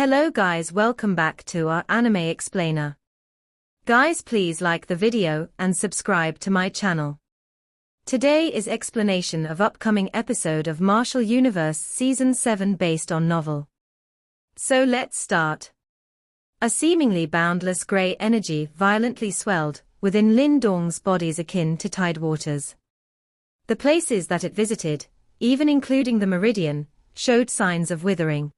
Hello guys, welcome back to our anime explainer. Guys, please like the video and subscribe to my channel. Today is explanation of upcoming episode of Martial Universe Season 7 based on novel. So let's start. A seemingly boundless grey energy violently swelled within Lin Dong's bodies akin to tide waters. The places that it visited, even including the meridian, showed signs of withering.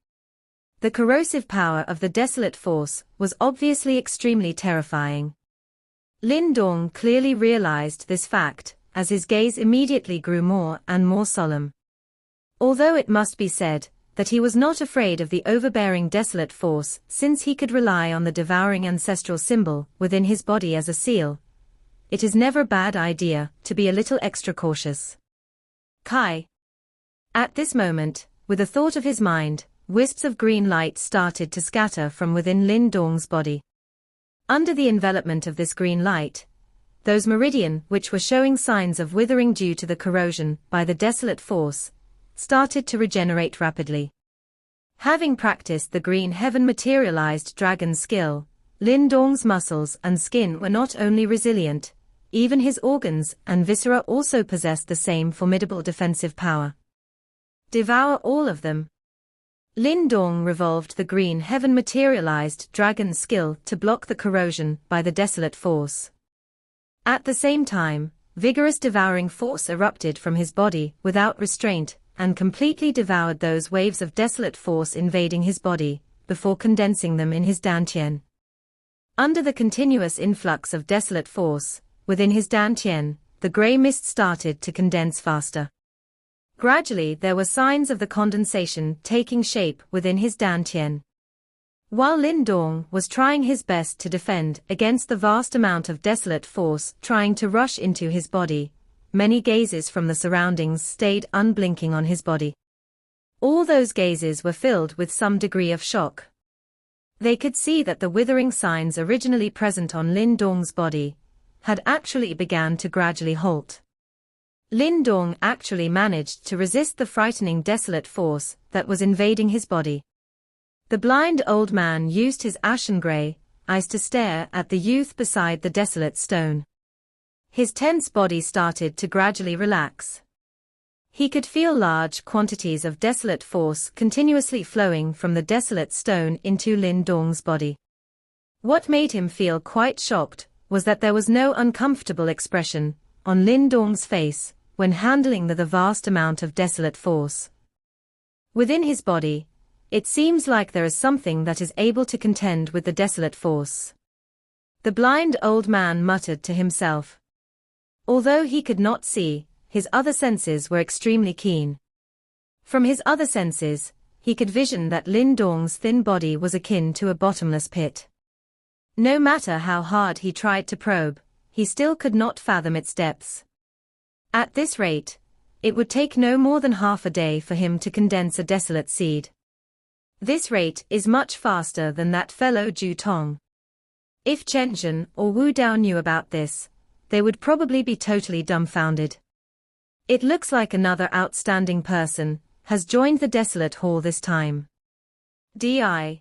The corrosive power of the desolate force was obviously extremely terrifying. Lin Dong clearly realized this fact, as his gaze immediately grew more and more solemn. Although it must be said that he was not afraid of the overbearing desolate force since he could rely on the devouring ancestral symbol within his body as a seal, it is never a bad idea to be a little extra cautious. Kai. At this moment, with a thought of his mind, wisps of green light started to scatter from within Lin Dong's body. Under the envelopment of this green light, those meridian which were showing signs of withering due to the corrosion by the desolate force, started to regenerate rapidly. Having practiced the green heaven materialized dragon skill, Lin Dong's muscles and skin were not only resilient, even his organs and viscera also possessed the same formidable defensive power. Devour all of them. Lin Dong revolved the green heaven materialized dragon skill to block the corrosion by the desolate force. At the same time, vigorous devouring force erupted from his body without restraint and completely devoured those waves of desolate force invading his body, before condensing them in his dantian. Under the continuous influx of desolate force, within his dantian, the grey mist started to condense faster. Gradually there were signs of the condensation taking shape within his dantian. While Lin Dong was trying his best to defend against the vast amount of desolate force trying to rush into his body, many gazes from the surroundings stayed unblinking on his body. All those gazes were filled with some degree of shock. They could see that the withering signs originally present on Lin Dong's body had actually began to gradually halt. Lin Dong actually managed to resist the frightening desolate force that was invading his body. The blind old man used his ashen-grey eyes to stare at the youth beside the desolate stone. His tense body started to gradually relax. He could feel large quantities of desolate force continuously flowing from the desolate stone into Lin Dong's body. What made him feel quite shocked was that there was no uncomfortable expression on Lin Dong's face when handling the vast amount of desolate force. Within his body, it seems like there is something that is able to contend with the desolate force. The blind old man muttered to himself. Although he could not see, his other senses were extremely keen. From his other senses, he could vision that Lin Dong's thin body was akin to a bottomless pit. No matter how hard he tried to probe, he still could not fathom its depths. At this rate, it would take no more than half a day for him to condense a desolate seed. This rate is much faster than that fellow Ju Tong. If Chen Zhen or Wu Dao knew about this, they would probably be totally dumbfounded. It looks like another outstanding person has joined the desolate hall this time. D.I.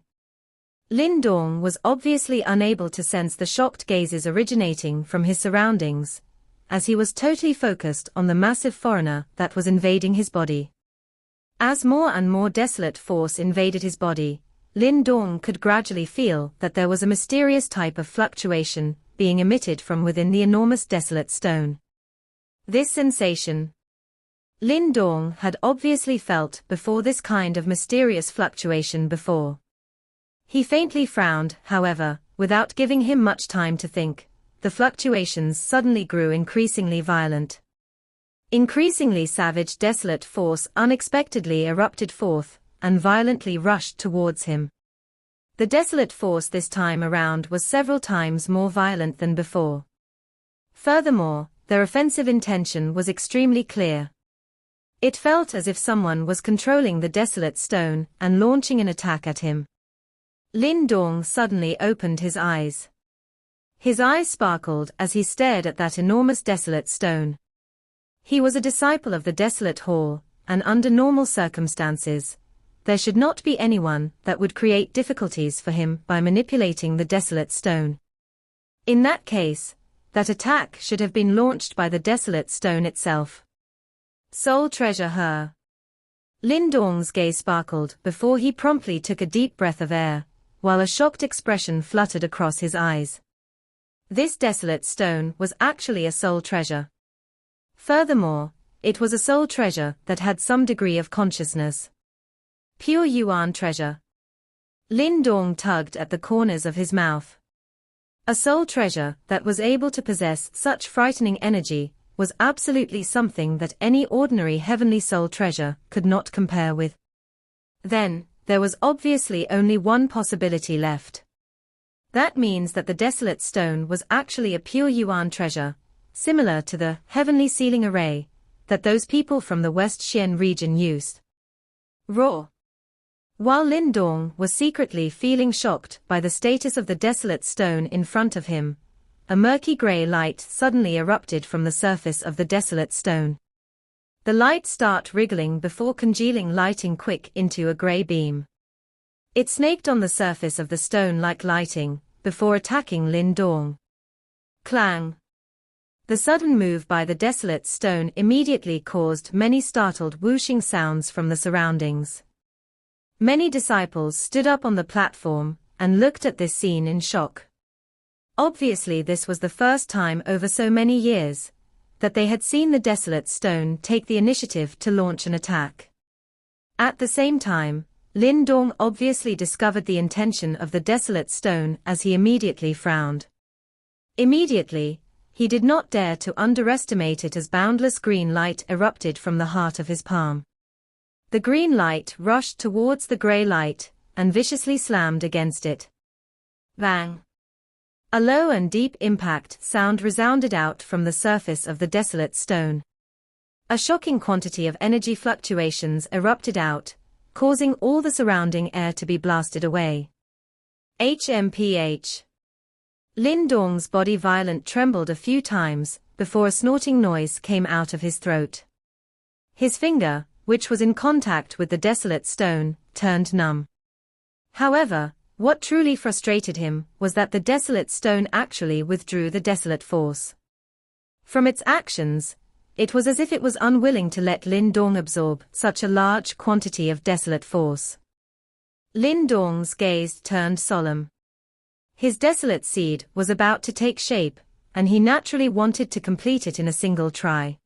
Lin Dong was obviously unable to sense the shocked gazes originating from his surroundings, as he was totally focused on the massive foreigner that was invading his body. As more and more desolate force invaded his body, Lin Dong could gradually feel that there was a mysterious type of fluctuation being emitted from within the enormous desolate stone. This sensation, Lin Dong had obviously felt before this kind of mysterious fluctuation before. He faintly frowned, however, without giving him much time to think. The fluctuations suddenly grew increasingly violent. Increasingly savage desolate force unexpectedly erupted forth, and violently rushed towards him. The desolate force this time around was several times more violent than before. Furthermore, their offensive intention was extremely clear. It felt as if someone was controlling the desolate stone and launching an attack at him. Lin Dong suddenly opened his eyes. His eyes sparkled as he stared at that enormous desolate stone. He was a disciple of the desolate hall, and under normal circumstances, there should not be anyone that would create difficulties for him by manipulating the desolate stone. In that case, that attack should have been launched by the desolate stone itself. Soul treasure her. Lin Dong's gaze sparkled before he promptly took a deep breath of air, while a shocked expression fluttered across his eyes. This desolate stone was actually a soul treasure. Furthermore, it was a soul treasure that had some degree of consciousness. Pure Yuan treasure. Lin Dong tugged at the corners of his mouth. A soul treasure that was able to possess such frightening energy was absolutely something that any ordinary heavenly soul treasure could not compare with. Then, there was obviously only one possibility left. That means that the desolate stone was actually a pure Yuan treasure, similar to the heavenly sealing array that those people from the West Xian region used. Raw. While Lin Dong was secretly feeling shocked by the status of the desolate stone in front of him, a murky grey light suddenly erupted from the surface of the desolate stone. The light started wriggling before congealing, lighting quick into a grey beam. It snaked on the surface of the stone like lighting, before attacking Lin Dong. Clang! The sudden move by the desolate stone immediately caused many startled whooshing sounds from the surroundings. Many disciples stood up on the platform and looked at this scene in shock. Obviously, this was the first time over so many years that they had seen the desolate stone take the initiative to launch an attack. At the same time, Lin Dong obviously discovered the intention of the desolate stone as he immediately frowned. Immediately, he did not dare to underestimate it as boundless green light erupted from the heart of his palm. The green light rushed towards the grey light and viciously slammed against it. Bang! A low and deep impact sound resounded out from the surface of the desolate stone. A shocking quantity of energy fluctuations erupted out, causing all the surrounding air to be blasted away. HMPH. Lin Dong's body violently trembled a few times before a snorting noise came out of his throat. His finger, which was in contact with the desolate stone, turned numb. However, what truly frustrated him was that the desolate stone actually withdrew the desolate force. From its actions, it was as if it was unwilling to let Lin Dong absorb such a large quantity of desolate force. Lin Dong's gaze turned solemn. His desolate seed was about to take shape, and he naturally wanted to complete it in a single try.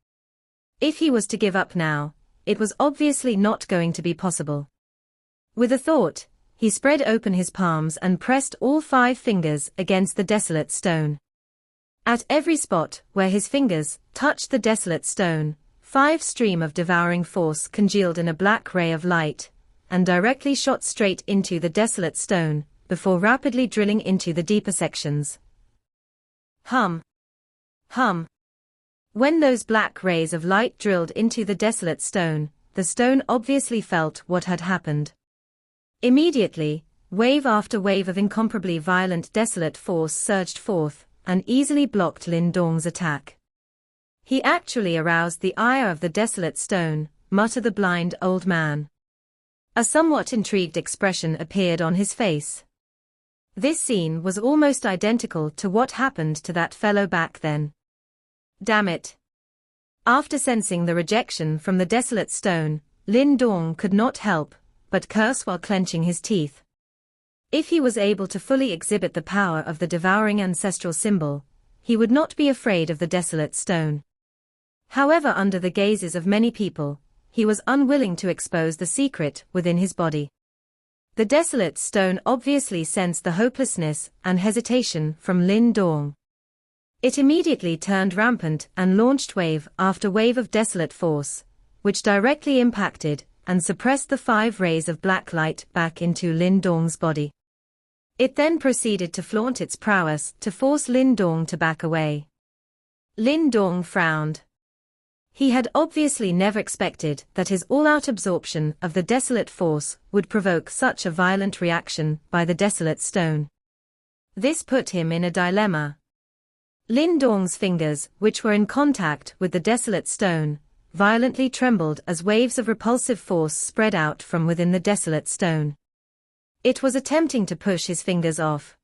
If he was to give up now, it was obviously not going to be possible. With a thought, he spread open his palms and pressed all 5 fingers against the desolate stone. At every spot where his fingers touched the desolate stone, 5 streams of devouring force congealed in a black ray of light, and directly shot straight into the desolate stone, before rapidly drilling into the deeper sections. Hum. Hum. When those black rays of light drilled into the desolate stone, the stone obviously felt what had happened. Immediately, wave after wave of incomparably violent desolate force surged forth, and easily blocked Lin Dong's attack. He actually aroused the ire of the desolate stone, muttered the blind old man. A somewhat intrigued expression appeared on his face. This scene was almost identical to what happened to that fellow back then. Damn it! After sensing the rejection from the desolate stone, Lin Dong could not help but curse while clenching his teeth. If he was able to fully exhibit the power of the devouring ancestral symbol, he would not be afraid of the desolate stone. However, under the gazes of many people, he was unwilling to expose the secret within his body. The desolate stone obviously sensed the hopelessness and hesitation from Lin Dong. It immediately turned rampant and launched wave after wave of desolate force, which directly impacted and suppressed the 5 rays of black light back into Lin Dong's body. It then proceeded to flaunt its prowess to force Lin Dong to back away. Lin Dong frowned. He had obviously never expected that his all-out absorption of the desolate force would provoke such a violent reaction by the desolate stone. This put him in a dilemma. Lin Dong's fingers, which were in contact with the desolate stone, violently trembled as waves of repulsive force spread out from within the desolate stone. It was attempting to push his fingers off.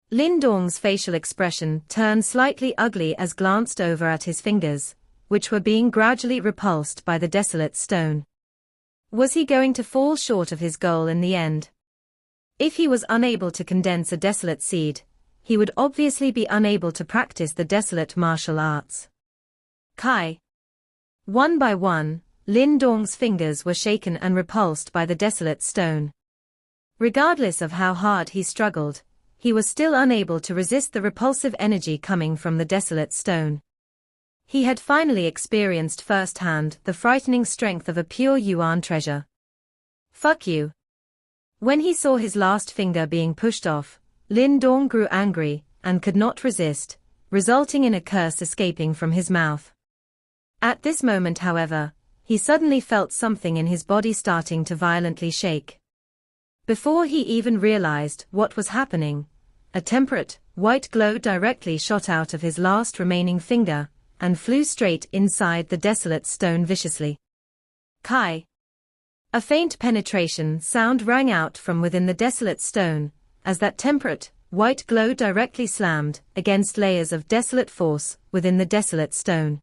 Lin Dong's facial expression turned slightly ugly as glanced over at his fingers, which were being gradually repulsed by the desolate stone. Was he going to fall short of his goal in the end? If he was unable to condense a desolate seed, he would obviously be unable to practice the desolate martial arts. Kai. One by one, Lin Dong's fingers were shaken and repulsed by the desolate stone. Regardless of how hard he struggled, he was still unable to resist the repulsive energy coming from the desolate stone. He had finally experienced firsthand the frightening strength of a pure yuan treasure. Fuck you. When he saw his last finger being pushed off, Lin Dong grew angry and could not resist, resulting in a curse escaping from his mouth. At this moment, however, he suddenly felt something in his body starting to violently shake. Before he even realized what was happening, a temperate, white glow directly shot out of his last remaining finger and flew straight inside the desolate stone viciously. Kai. A faint penetration sound rang out from within the desolate stone, as that temperate, white glow directly slammed against layers of desolate force within the desolate stone.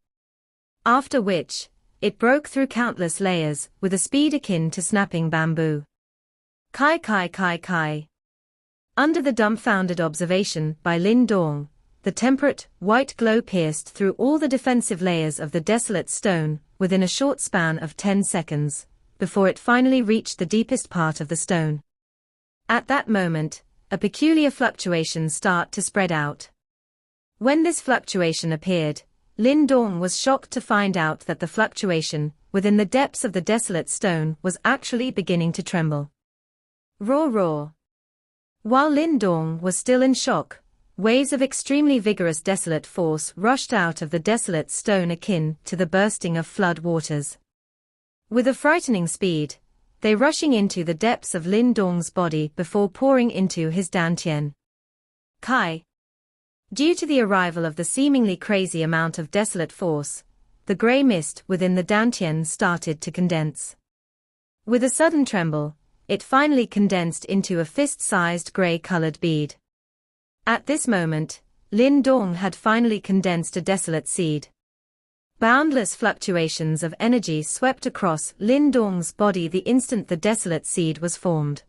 After which, it broke through countless layers with a speed akin to snapping bamboo. Kai kai kai kai. Under the dumbfounded observation by Lin Dong, the temperate, white glow pierced through all the defensive layers of the desolate stone within a short span of 10 seconds, before it finally reached the deepest part of the stone. At that moment, a peculiar fluctuation started to spread out. When this fluctuation appeared, Lin Dong was shocked to find out that the fluctuation within the depths of the desolate stone was actually beginning to tremble. Roar roar. While Lin Dong was still in shock, waves of extremely vigorous desolate force rushed out of the desolate stone akin to the bursting of flood waters. With a frightening speed, they rushing into the depths of Lin Dong's body before pouring into his dantian. Kai. Due to the arrival of the seemingly crazy amount of desolate force, the grey mist within the dantian started to condense. With a sudden tremble, it finally condensed into a fist-sized grey-colored bead. At this moment, Lin Dong had finally condensed a desolate seed. Boundless fluctuations of energy swept across Lin Dong's body the instant the desolate seed was formed.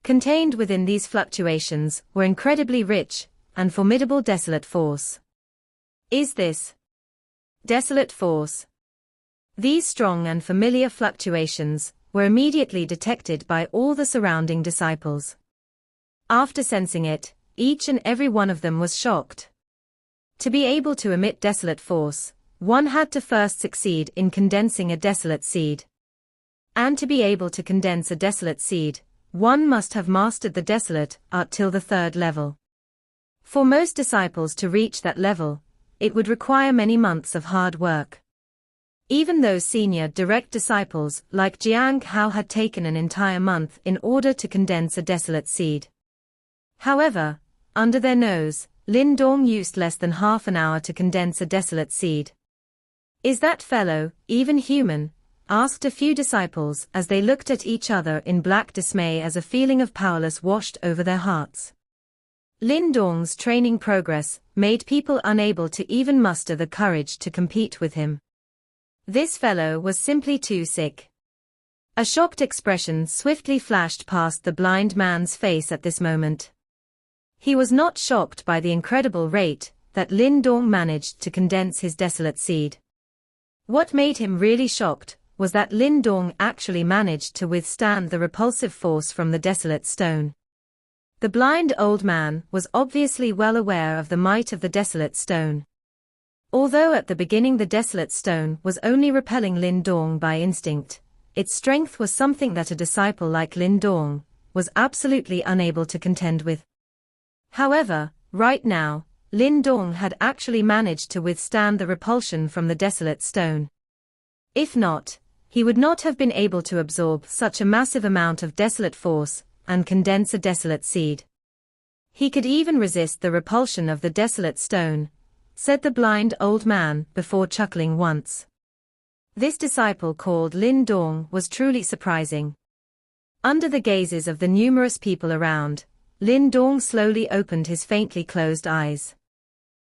Contained within these fluctuations were incredibly rich and formidable desolate force. Is this desolate force? These strong and familiar fluctuations were immediately detected by all the surrounding disciples. After sensing it, each and every one of them was shocked. To be able to emit desolate force, one had to first succeed in condensing a desolate seed. And to be able to condense a desolate seed, one must have mastered the desolate art till the 3rd level. For most disciples to reach that level, it would require many months of hard work. Even those senior direct disciples like Jiang Hao had taken an entire month in order to condense a desolate seed. However, under their nose, Lin Dong used less than half an hour to condense a desolate seed. Is that fellow even human? Asked a few disciples as they looked at each other in black dismay as a feeling of powerlessness washed over their hearts. Lin Dong's training progress made people unable to even muster the courage to compete with him. This fellow was simply too sick. A shocked expression swiftly flashed past the blind man's face at this moment. He was not shocked by the incredible rate that Lin Dong managed to condense his desolate seed. What made him really shocked was that Lin Dong actually managed to withstand the repulsive force from the desolate stone. The blind old man was obviously well aware of the might of the desolate stone. Although at the beginning the desolate stone was only repelling Lin Dong by instinct, its strength was something that a disciple like Lin Dong was absolutely unable to contend with. However, right now, Lin Dong had actually managed to withstand the repulsion from the desolate stone. If not, he would not have been able to absorb such a massive amount of desolate force and condense a desolate seed. He could even resist the repulsion of the desolate stone, said the blind old man before chuckling once. This disciple called Lin Dong was truly surprising. Under the gazes of the numerous people around, Lin Dong slowly opened his faintly closed eyes.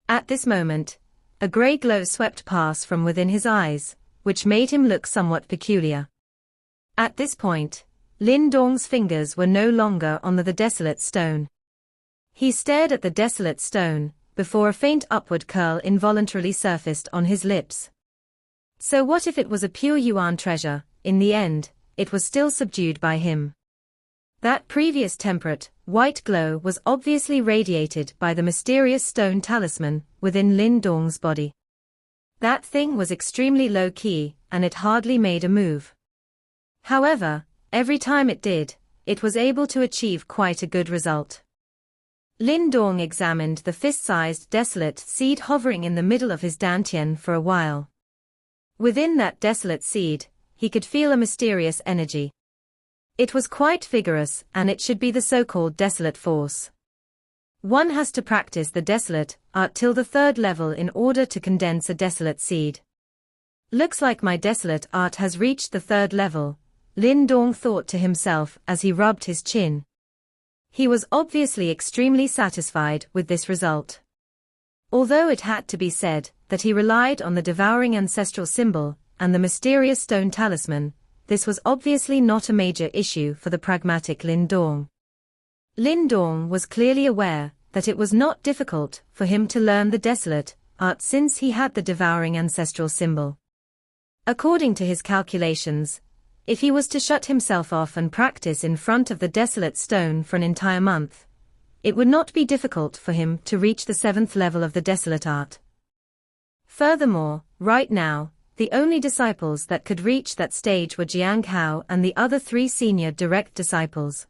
At this moment, a grey glow swept past from within his eyes, which made him look somewhat peculiar. At this point, Lin Dong's fingers were no longer on the desolate stone. He stared at the desolate stone, before a faint upward curl involuntarily surfaced on his lips. So what if it was a pure yuan treasure? In the end, it was still subdued by him. That previous temperate, white glow was obviously radiated by the mysterious stone talisman within Lin Dong's body. That thing was extremely low-key, and it hardly made a move. However, every time it did, it was able to achieve quite a good result. Lin Dong examined the fist-sized desolate seed hovering in the middle of his dantian for a while. Within that desolate seed, he could feel a mysterious energy. It was quite vigorous, and it should be the so-called desolate force. One has to practice the desolate art till the third level in order to condense a desolate seed. Looks like my desolate art has reached the third level, Lin Dong thought to himself as he rubbed his chin. He was obviously extremely satisfied with this result. Although it had to be said that he relied on the devouring ancestral symbol and the mysterious stone talisman, this was obviously not a major issue for the pragmatic Lin Dong. Lin Dong was clearly aware that it was not difficult for him to learn the desolate art since he had the devouring ancestral symbol. According to his calculations, if he was to shut himself off and practice in front of the desolate stone for an entire month, it would not be difficult for him to reach the 7th level of the desolate art. Furthermore, right now, the only disciples that could reach that stage were Jiang Hao and the other 3 senior direct disciples.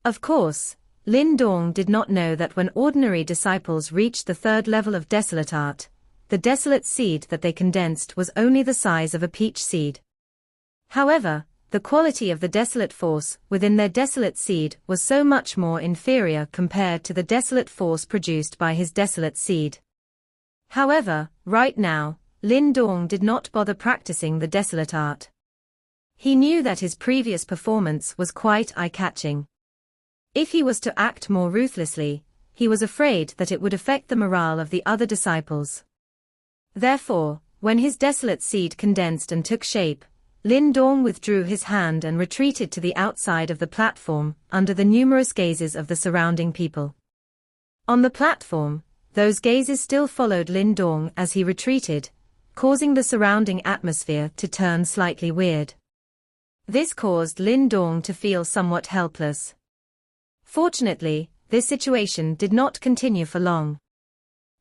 Of course, Lin Dong did not know that when ordinary disciples reached the 3rd level of desolate art, the desolate seed that they condensed was only the size of a peach seed. However, the quality of the desolate force within their desolate seed was so much more inferior compared to the desolate force produced by his desolate seed. However, right now, Lin Dong did not bother practicing the desolate art. He knew that his previous performance was quite eye-catching. If he was to act more ruthlessly, he was afraid that it would affect the morale of the other disciples. Therefore, when his desolate seed condensed and took shape, Lin Dong withdrew his hand and retreated to the outside of the platform, under the numerous gazes of the surrounding people. On the platform, those gazes still followed Lin Dong as he retreated, causing the surrounding atmosphere to turn slightly weird. This caused Lin Dong to feel somewhat helpless. Fortunately, this situation did not continue for long.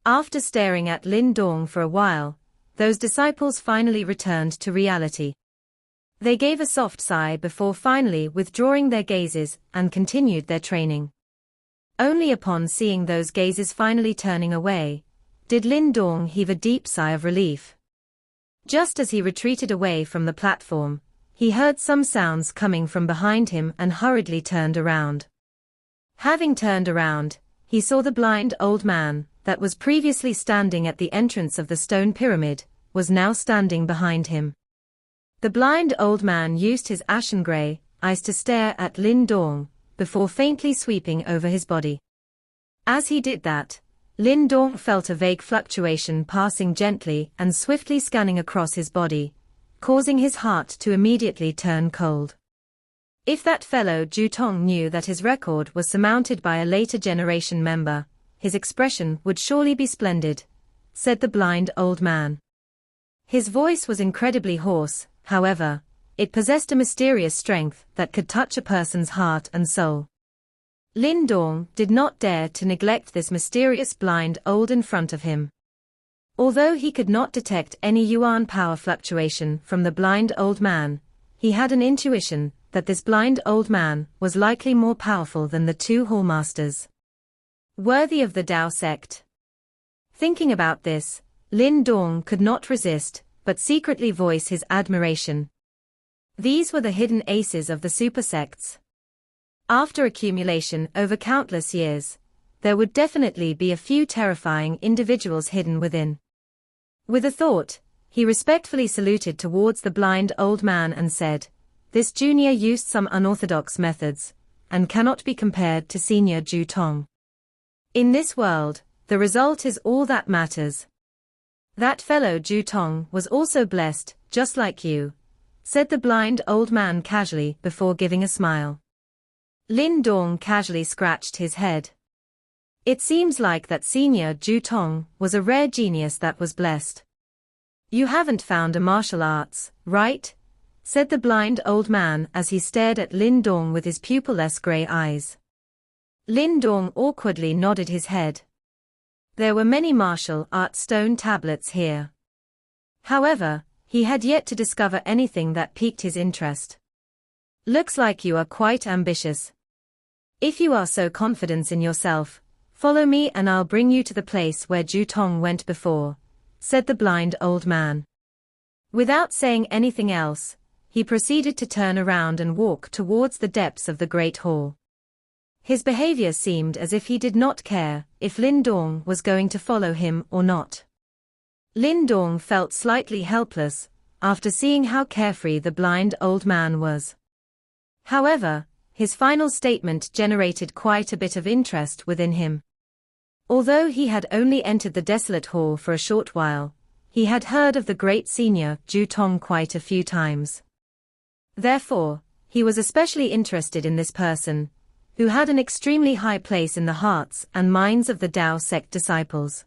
After staring at Lin Dong for a while, those disciples finally returned to reality. They gave a soft sigh before finally withdrawing their gazes and continued their training. Only upon seeing those gazes finally turning away, did Lin Dong heave a deep sigh of relief. Just as he retreated away from the platform, he heard some sounds coming from behind him and hurriedly turned around. Having turned around, he saw the blind old man that was previously standing at the entrance of the stone pyramid, was now standing behind him. The blind old man used his ashen-gray eyes to stare at Lin Dong, before faintly sweeping over his body. As he did that, Lin Dong felt a vague fluctuation passing gently and swiftly scanning across his body, causing his heart to immediately turn cold. If that fellow Jutong knew that his record was surmounted by a later generation member, his expression would surely be splendid, said the blind old man. His voice was incredibly hoarse, however, it possessed a mysterious strength that could touch a person's heart and soul. Lin Dong did not dare to neglect this mysterious blind old in front of him. Although he could not detect any yuan power fluctuation from the blind old man, he had an intuition that this blind old man was likely more powerful than the 2 hall masters. Worthy of the Tao sect. Thinking about this, Lin Dong could not resist, but secretly voice his admiration. These were the hidden aces of the super sects. After accumulation over countless years, there would definitely be a few terrifying individuals hidden within. With a thought, He respectfully saluted towards the blind old man and said, "This junior used some unorthodox methods, and cannot be compared to Senior Ju Tong. In this world, the result is all that matters." "That fellow Ju Tong was also blessed, just like you," said the blind old man casually before giving a smile. Lin Dong casually scratched his head. "It seems like that Senior Ju Tong was a rare genius that was blessed." "You haven't found a martial arts, right?" said the blind old man as he stared at Lin Dong with his pupilless grey eyes. Lin Dong awkwardly nodded his head. There were many martial arts stone tablets here. However, he had yet to discover anything that piqued his interest. "Looks like you are quite ambitious. If you are so confident in yourself, follow me and I'll bring you to the place where Ju Tong went before," said the blind old man. Without saying anything else, he proceeded to turn around and walk towards the depths of the Great Hall. His behavior seemed as if he did not care if Lin Dong was going to follow him or not. Lin Dong felt slightly helpless after seeing how carefree the blind old man was. However, his final statement generated quite a bit of interest within him. Although he had only entered the desolate hall for a short while, he had heard of the great Senior Ju Tong quite a few times. Therefore, he was especially interested in this person, who had an extremely high place in the hearts and minds of the Tao sect disciples.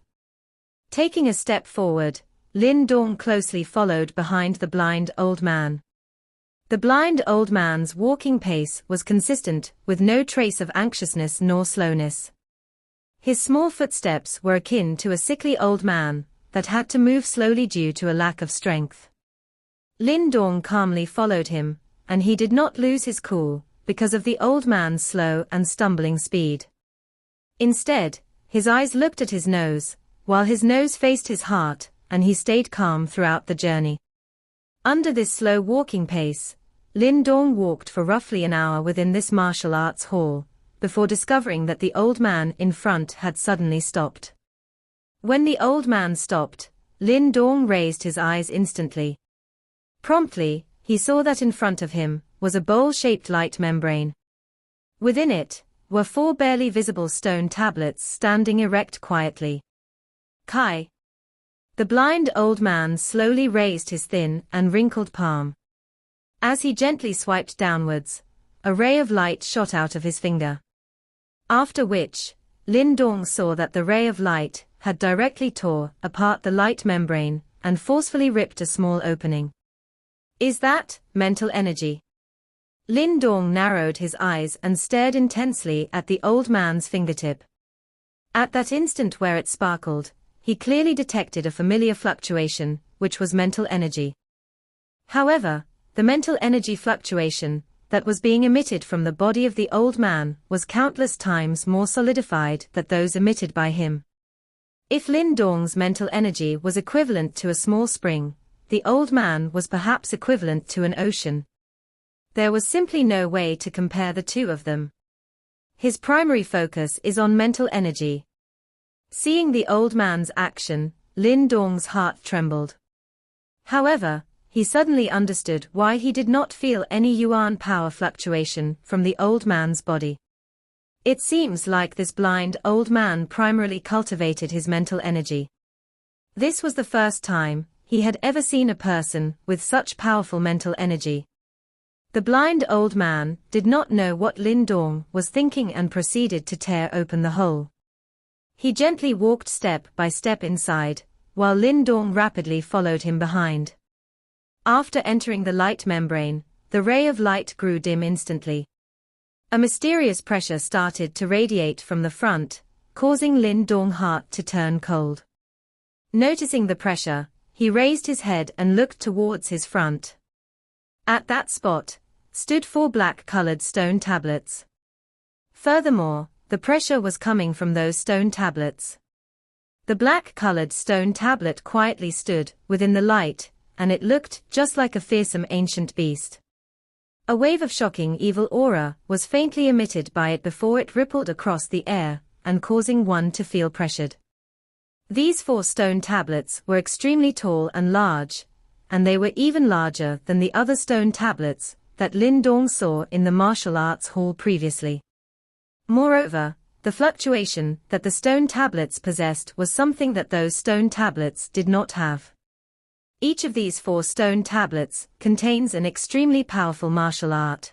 Taking a step forward, Lin Dong closely followed behind the blind old man. The blind old man's walking pace was consistent, with no trace of anxiousness nor slowness. His small footsteps were akin to a sickly old man that had to move slowly due to a lack of strength. Lin Dong calmly followed him, and he did not lose his cool because of the old man's slow and stumbling speed. Instead, his eyes looked at his nose, while his nose faced his heart, and he stayed calm throughout the journey. Under this slow walking pace, Lin Dong walked for roughly an hour within this martial arts hall, before discovering that the old man in front had suddenly stopped. When the old man stopped, Lin Dong raised his eyes instantly. Promptly, he saw that in front of him was a bowl-shaped light membrane. Within it were 4 barely visible stone tablets standing erect quietly. "Kai." The blind old man slowly raised his thin and wrinkled palm. As he gently swiped downwards, a ray of light shot out of his finger. After which, Lin Dong saw that the ray of light had directly tore apart the light membrane and forcefully ripped a small opening. "Is that mental energy?" Lin Dong narrowed his eyes and stared intensely at the old man's fingertip. At that instant where it sparkled, he clearly detected a familiar fluctuation, which was mental energy. However, the mental energy fluctuation that was being emitted from the body of the old man was countless times more solidified than those emitted by him. If Lin Dong's mental energy was equivalent to a small spring, the old man was perhaps equivalent to an ocean. There was simply no way to compare the two of them. His primary focus is on mental energy. Seeing the old man's action, Lin Dong's heart trembled. However, he suddenly understood why he did not feel any yuan power fluctuation from the old man's body. It seems like this blind old man primarily cultivated his mental energy. This was the first time he had ever seen a person with such powerful mental energy. The blind old man did not know what Lin Dong was thinking and proceeded to tear open the hole. He gently walked step by step inside, while Lin Dong rapidly followed him behind. After entering the light membrane, the ray of light grew dim instantly. A mysterious pressure started to radiate from the front, causing Lin Dong's heart to turn cold. Noticing the pressure, he raised his head and looked towards his front. At that spot stood 4 black-colored stone tablets. Furthermore, the pressure was coming from those stone tablets. The black-colored stone tablet quietly stood within the light, and it looked just like a fearsome ancient beast. A wave of shocking evil aura was faintly emitted by it before it rippled across the air, and causing one to feel pressured. These 4 stone tablets were extremely tall and large, and they were even larger than the other stone tablets that Lin Dong saw in the martial arts hall previously. Moreover, the fluctuation that the stone tablets possessed was something that those stone tablets did not have. Each of these 4 stone tablets contains an extremely powerful martial art.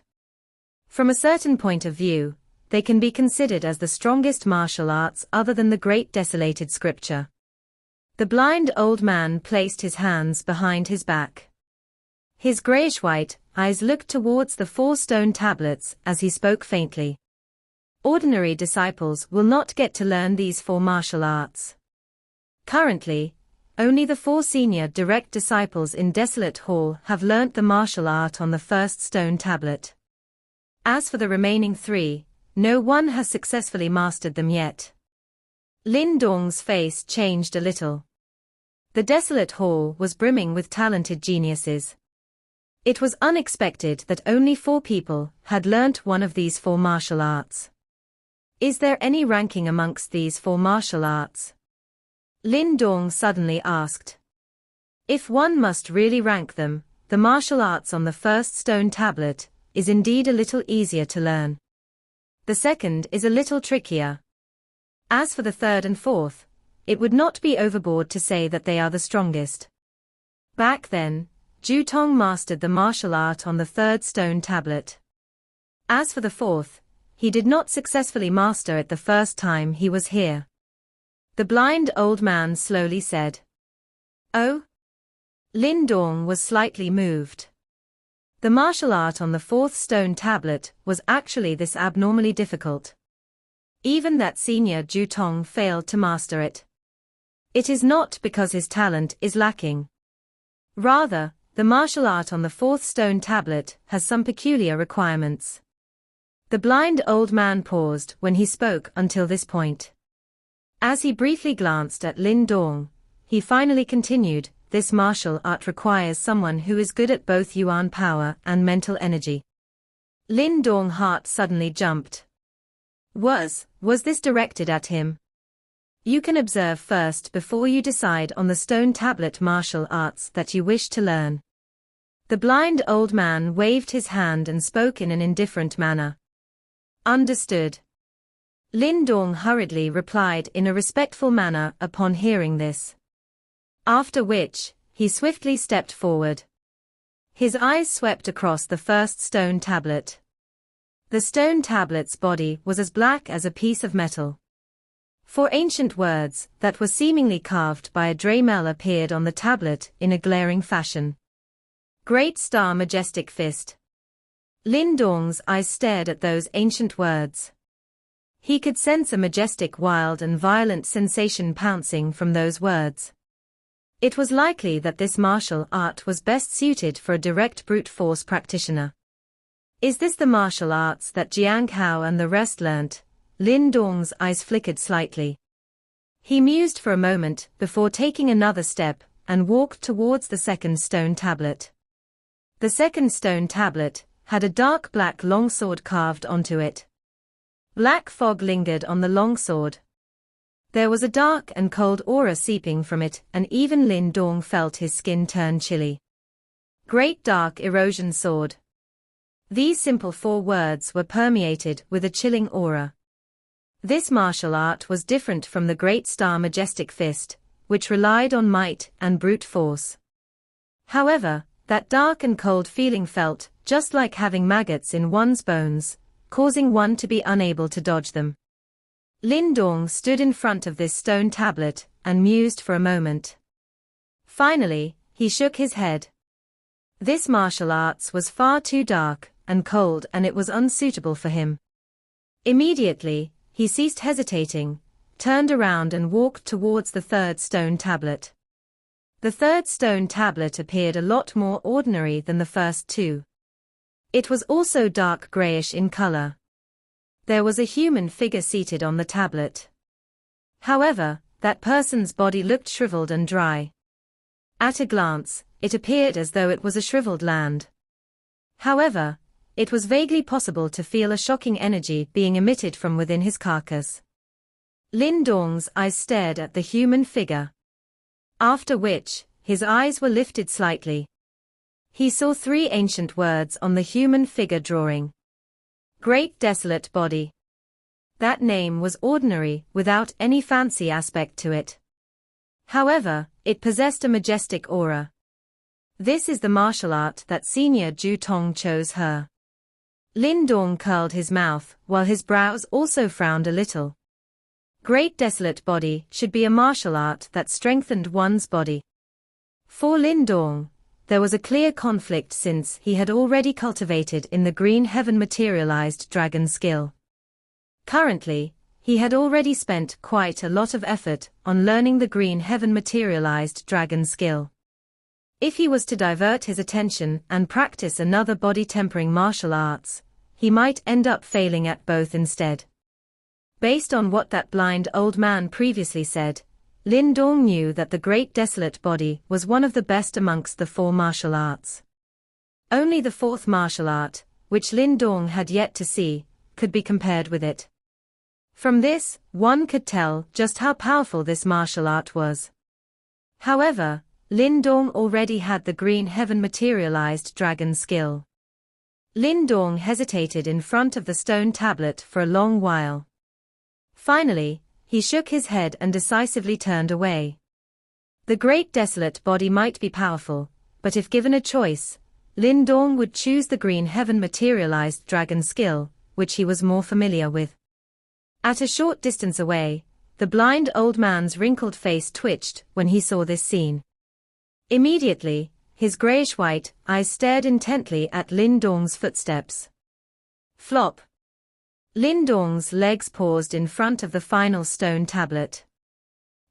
From a certain point of view, they can be considered as the strongest martial arts other than the Great Desolated Scripture. The blind old man placed his hands behind his back. His grayish-white eyes looked towards the 4 stone tablets as he spoke faintly. Ordinary disciples will not get to learn these 4 martial arts. Currently, only the 4 senior direct disciples in Desolate Hall have learnt the martial art on the first stone tablet. As for the remaining 3, no one has successfully mastered them yet. Lin Dong's face changed a little. The Desolate Hall was brimming with talented geniuses. It was unexpected that only 4 people had learnt one of these 4 martial arts. Is there any ranking amongst these 4 martial arts? Lin Dong suddenly asked. If one must really rank them, the martial arts on the first stone tablet is indeed a little easier to learn. The second is a little trickier. As for the third and fourth, it would not be overboard to say that they are the strongest. Back then, Ju Tong mastered the martial art on the third stone tablet. As for the fourth, he did not successfully master it the first time he was here. The blind old man slowly said. Oh? Lin Dong was slightly moved. The martial art on the 4th stone tablet was actually this abnormally difficult. Even that senior Ju Tong failed to master it. It is not because his talent is lacking. Rather, the martial art on the 4th stone tablet has some peculiar requirements. The blind old man paused when he spoke until this point. As he briefly glanced at Lin Dong, he finally continued, this martial art requires someone who is good at both yuan power and mental energy. Lin Dong's heart suddenly jumped. Was this directed at him? You can observe first before you decide on the stone tablet martial arts that you wish to learn. The blind old man waved his hand and spoke in an indifferent manner. Understood. Lin Dong hurriedly replied in a respectful manner upon hearing this. After which, he swiftly stepped forward. His eyes swept across the first stone tablet. The stone tablet's body was as black as a piece of metal. 4 ancient words that were seemingly carved by a Dremel appeared on the tablet in a glaring fashion. Great Star Majestic Fist. Lin Dong's eyes stared at those ancient words. He could sense a majestic, wild and violent sensation pouncing from those words. It was likely that this martial art was best suited for a direct brute force practitioner. Is this the martial arts that Jiang Hao and the rest learnt? Lin Dong's eyes flickered slightly. He mused for a moment before taking another step and walked towards the second stone tablet. The second stone tablet had a dark black longsword carved onto it. Black fog lingered on the longsword. There was a dark and cold aura seeping from it, and even Lin Dong felt his skin turn chilly. Great Dark Erosion Sword. These simple 4 words were permeated with a chilling aura. This martial art was different from the Great Star Majestic Fist, which relied on might and brute force. However, that dark and cold feeling felt just like having maggots in one's bones, causing one to be unable to dodge them. Lin Dong stood in front of this stone tablet and mused for a moment. Finally, he shook his head. This martial arts was far too dark and cold, and it was unsuitable for him. Immediately, he ceased hesitating, turned around and walked towards the third stone tablet. The third stone tablet appeared a lot more ordinary than the first 2. It was also dark grayish in color. There was a human figure seated on the tablet. However, that person's body looked shriveled and dry. At a glance, it appeared as though it was a shriveled land. However, it was vaguely possible to feel a shocking energy being emitted from within his carcass. Lin Dong's eyes stared at the human figure. After which, his eyes were lifted slightly. He saw 3 ancient words on the human figure drawing. Great Desolate Body. That name was ordinary, without any fancy aspect to it. However, it possessed a majestic aura. This is the martial art that Senior Ju Tong chose her. Lin Dong curled his mouth, while his brows also frowned a little. Great Desolate Body should be a martial art that strengthened one's body. For Lin Dong, there was a clear conflict since he had already cultivated in the Green Heaven materialized dragon skill. Currently, he had already spent quite a lot of effort on learning the Green Heaven materialized dragon skill. If he was to divert his attention and practice another body-tempering martial arts, he might end up failing at both instead. Based on what that blind old man previously said, Lin Dong knew that the Great Desolate Body was one of the best amongst the 4 martial arts. Only the 4th martial art, which Lin Dong had yet to see, could be compared with it. From this, one could tell just how powerful this martial art was. However, Lin Dong already had the Green Heaven materialized dragon skill. Lin Dong hesitated in front of the stone tablet for a long while. Finally, he shook his head and decisively turned away. The Great Desolate Body might be powerful, but if given a choice, Lin Dong would choose the Green Heaven materialized dragon skill, which he was more familiar with. At a short distance away, the blind old man's wrinkled face twitched when he saw this scene. Immediately, his grayish-white eyes stared intently at Lin Dong's footsteps. Flop. Lin Dong's legs paused in front of the final stone tablet.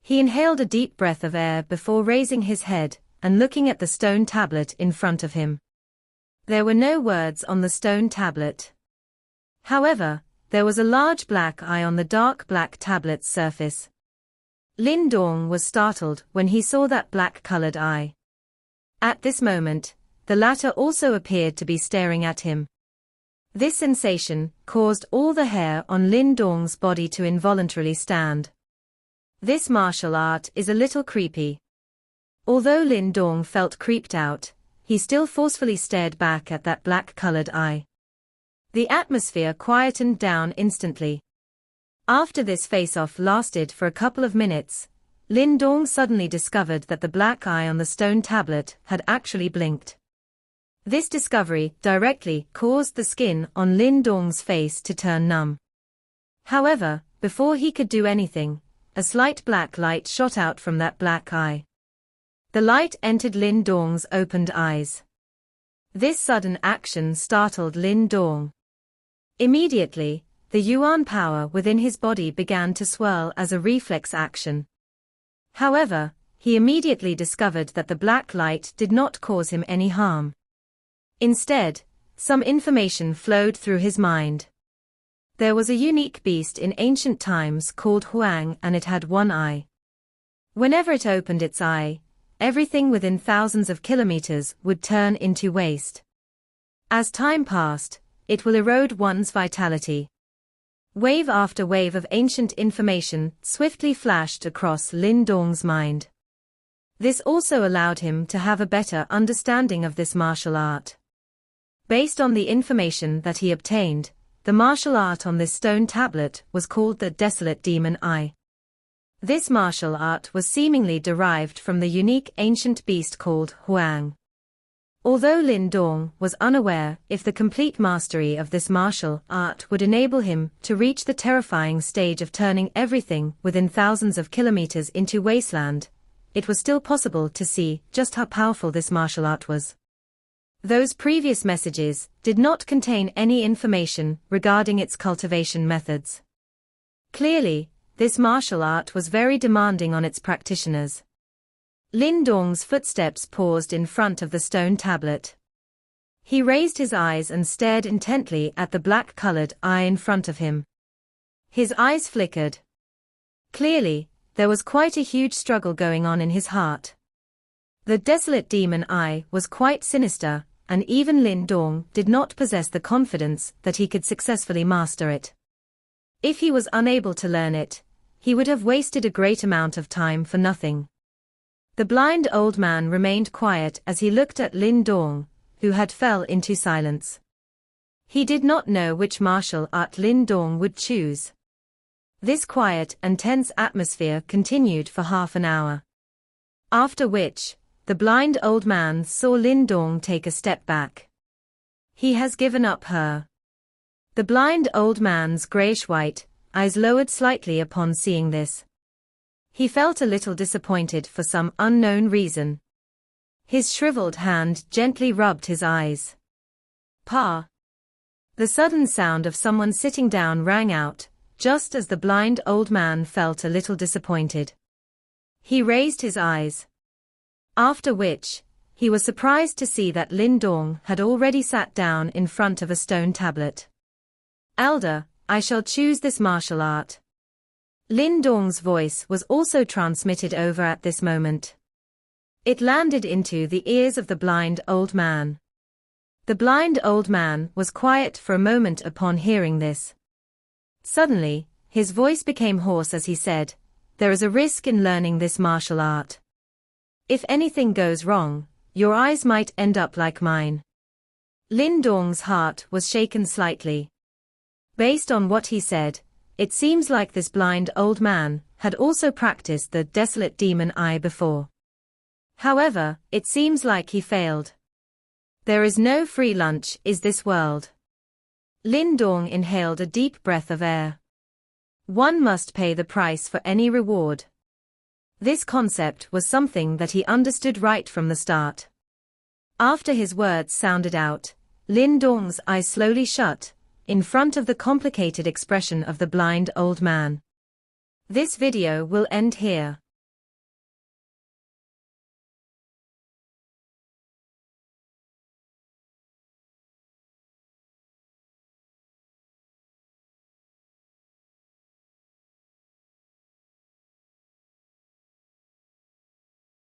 He inhaled a deep breath of air before raising his head and looking at the stone tablet in front of him. There were no words on the stone tablet. However, there was a large black eye on the dark black tablet's surface. Lin Dong was startled when he saw that black-colored eye. At this moment, the latter also appeared to be staring at him. This sensation caused all the hair on Lin Dong's body to involuntarily stand. This martial art is a little creepy. Although Lin Dong felt creeped out, he still forcefully stared back at that black-colored eye. The atmosphere quietened down instantly. After this face-off lasted for a couple of minutes, Lin Dong suddenly discovered that the black eye on the stone tablet had actually blinked. This discovery directly caused the skin on Lin Dong's face to turn numb. However, before he could do anything, a slight black light shot out from that black eye. The light entered Lin Dong's opened eyes. This sudden action startled Lin Dong. Immediately, the yuan power within his body began to swirl as a reflex action. However, he immediately discovered that the black light did not cause him any harm. Instead, some information flowed through his mind. There was a unique beast in ancient times called Huang, and it had one eye. Whenever it opened its eye, everything within thousands of kilometers would turn into waste. As time passed, it will erode one's vitality. Wave after wave of ancient information swiftly flashed across Lin Dong's mind. This also allowed him to have a better understanding of this martial art. Based on the information that he obtained, the martial art on this stone tablet was called the Desolate Demon Eye. This martial art was seemingly derived from the unique ancient beast called Huang. Although Lin Dong was unaware if the complete mastery of this martial art would enable him to reach the terrifying stage of turning everything within thousands of kilometers into wasteland, it was still possible to see just how powerful this martial art was. Those previous messages did not contain any information regarding its cultivation methods. Clearly, this martial art was very demanding on its practitioners. Lin Dong's footsteps paused in front of the stone tablet. He raised his eyes and stared intently at the black-colored eye in front of him. His eyes flickered. Clearly, there was quite a huge struggle going on in his heart. The Desolate Demon Eye was quite sinister, and even Lin Dong did not possess the confidence that he could successfully master it. If he was unable to learn it, he would have wasted a great amount of time for nothing. The blind old man remained quiet as he looked at Lin Dong, who had fell into silence. He did not know which martial art Lin Dong would choose. This quiet and tense atmosphere continued for half an hour. After which, the blind old man saw Lin Dong take a step back. He has given up her. The blind old man's grayish-white eyes lowered slightly upon seeing this. He felt a little disappointed for some unknown reason. His shriveled hand gently rubbed his eyes. Pa! The sudden sound of someone sitting down rang out, just as the blind old man felt a little disappointed. He raised his eyes. After which, he was surprised to see that Lin Dong had already sat down in front of a stone tablet. Elder, I shall choose this martial art. Lin Dong's voice was also transmitted over at this moment. It landed into the ears of the blind old man. The blind old man was quiet for a moment upon hearing this. Suddenly, his voice became hoarse as he said, "There is a risk in learning this martial art. If anything goes wrong, your eyes might end up like mine." Lin Dong's heart was shaken slightly. Based on what he said, it seems like this blind old man had also practiced the desolate demon eye before. However, it seems like he failed. There is no free lunch in this world. Lin Dong inhaled a deep breath of air. One must pay the price for any reward. This concept was something that he understood right from the start. After his words sounded out, Lin Dong's eyes slowly shut, in front of the complicated expression of the blind old man. This video will end here.